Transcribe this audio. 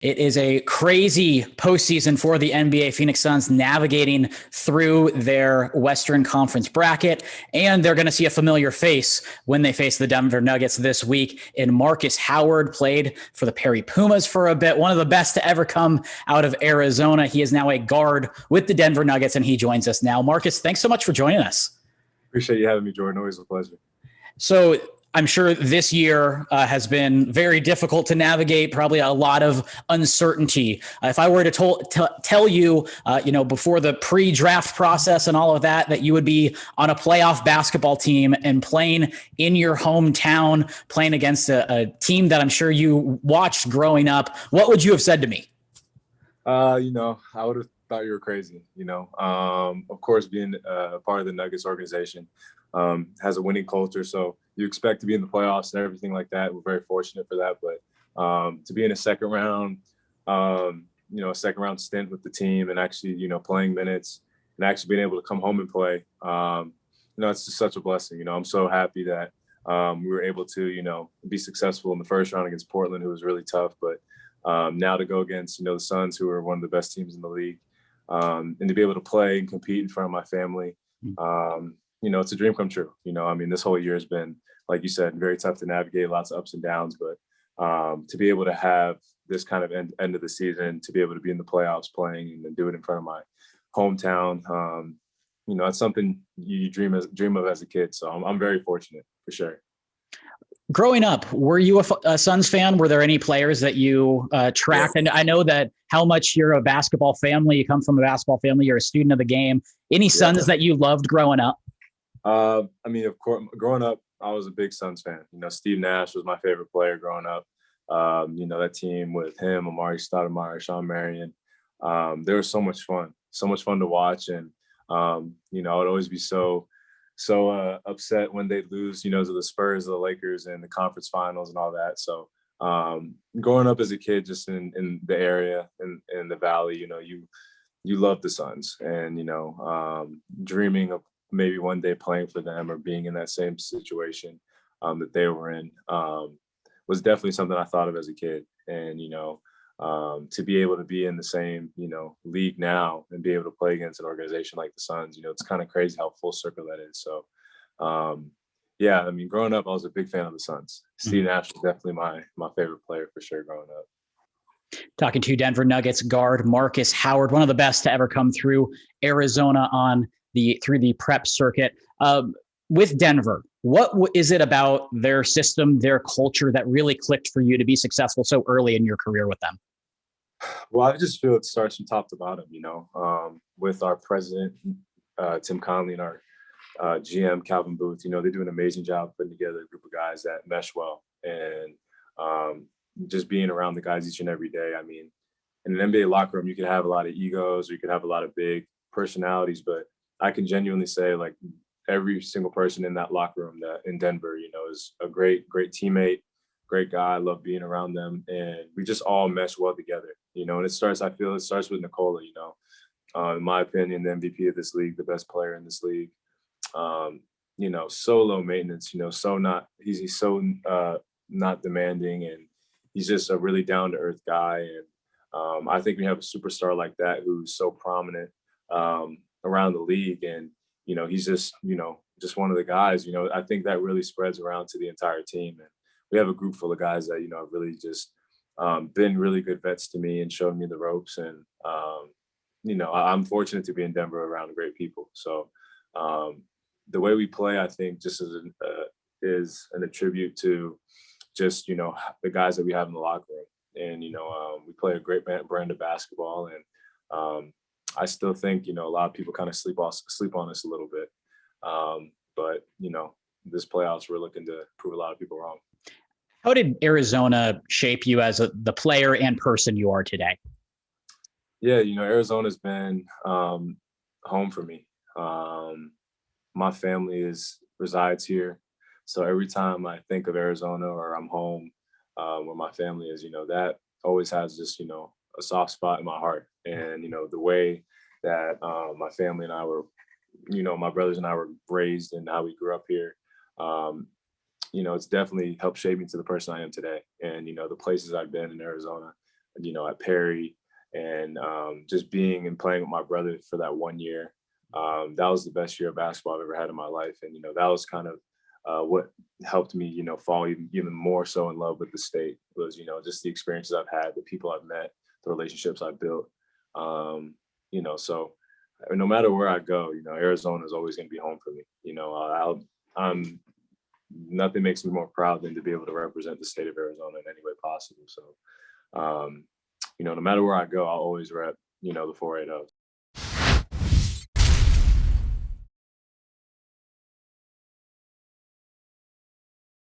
It is a crazy postseason for the NBA. Phoenix Suns navigating through their Western Conference bracket, and they're going to see a familiar face when they face the Denver Nuggets this week. And Markus Howard played for the Perry Pumas for a bit, one of the best to ever come out of Arizona. He is now a guard with the Denver Nuggets, and he joins us now. Markus, thanks so much for joining us. Appreciate you having me, Jordan. Always a pleasure. So I'm sure this year has been very difficult to navigate, probably a lot of uncertainty. If I were to tell you, before the pre-draft process and all of that, that you would be on a playoff basketball team and playing in your hometown, playing against a team that I'm sure you watched growing up, what would you have said to me? I would have thought you were crazy. Of course, being a part of the Nuggets organization has a winning culture. So you expect to be in the playoffs and everything like that. We're very fortunate for that. But to be in a second round stint with the team and actually, playing minutes and actually being able to come home and play, it's just such a blessing. I'm so happy that we were able to, be successful in the first round against Portland, who was really tough. But now to go against, the Suns, who are one of the best teams in the league, and to be able to play and compete in front of my family, it's a dream come true. This whole year has been, like you said, very tough to navigate, lots of ups and downs, but to be able to have this kind of end of the season, to be able to be in the playoffs playing and then do it in front of my hometown, that's something you dream of as a kid. So I'm very fortunate for sure. Growing up, were you a Suns fan? Were there any players that you tracked? And I know that how much you're a basketball family, you come from a basketball family, you're a student of the game. Any Suns that you loved growing up? Of course, growing up, I was a big Suns fan. Steve Nash was my favorite player growing up. That team with him, Amari Stoudemire, Sean Marion, they were so much fun to watch. And, I would always be so upset when they lose, to the Spurs, the Lakers, and the conference finals and all that. So growing up as a kid, just in the area, in the Valley, you love the Suns, and, dreaming of maybe one day playing for them or being in that same situation that they were in was definitely something I thought of as a kid. And, to be able to be in the same, league now and be able to play against an organization like the Suns, it's kind of crazy how full circle that is. So, growing up, I was a big fan of the Suns. Steve Nash was definitely my favorite player for sure growing up. Talking to Denver Nuggets guard Markus Howard, one of the best to ever come through Arizona through the prep circuit. With Denver, what is it about their system, their culture that really clicked for you to be successful so early in your career with them? Well, I just feel it starts from top to bottom, with our president, Tim Conley, and our GM, Calvin Booth. They do an amazing job putting together a group of guys that mesh well. And just being around the guys each and every day. In an NBA locker room, you can have a lot of egos, or you can have a lot of big personalities, but I can genuinely say, like, every single person in that locker room that in Denver, is a great teammate, great guy. I love being around them, and we just all mesh well together, and I feel it starts with Nikola, in my opinion, the MVP of this league, the best player in this league. So low maintenance, he's so not demanding, and he's just a really down to earth guy. And I think we have a superstar like that who's so prominent around the league, and he's just one of the guys. I think that really spreads around to the entire team, and we have a group full of guys that have really just been really good vets to me and showed me the ropes. And I'm fortunate to be in Denver around great people. So the way we play, I think, just is an attribute to just the guys that we have in the locker room. And we play a great brand of basketball, and I still think, a lot of people kind of sleep on us a little bit. But, this playoffs, we're looking to prove a lot of people wrong. How did Arizona shape you as the player and person you are today? Yeah, Arizona's been home for me. My family resides here. So every time I think of Arizona or I'm home where my family is, that always has just, a soft spot in my heart. And, the way that my family and I were, my brothers and I were raised and how we grew up here, it's definitely helped shape me to the person I am today. And, the places I've been in Arizona, at Perry, and just being and playing with my brother for that 1 year. That was the best year of basketball I've ever had in my life. And, that was kind of what helped me, fall even more so in love with the state was, just the experiences I've had, the people I've met, the relationships I've built. So no matter where I go, Arizona is always going to be home for me. I'm nothing makes me more proud than to be able to represent the state of Arizona in any way possible. So, no matter where I go, I'll always rep, the 480.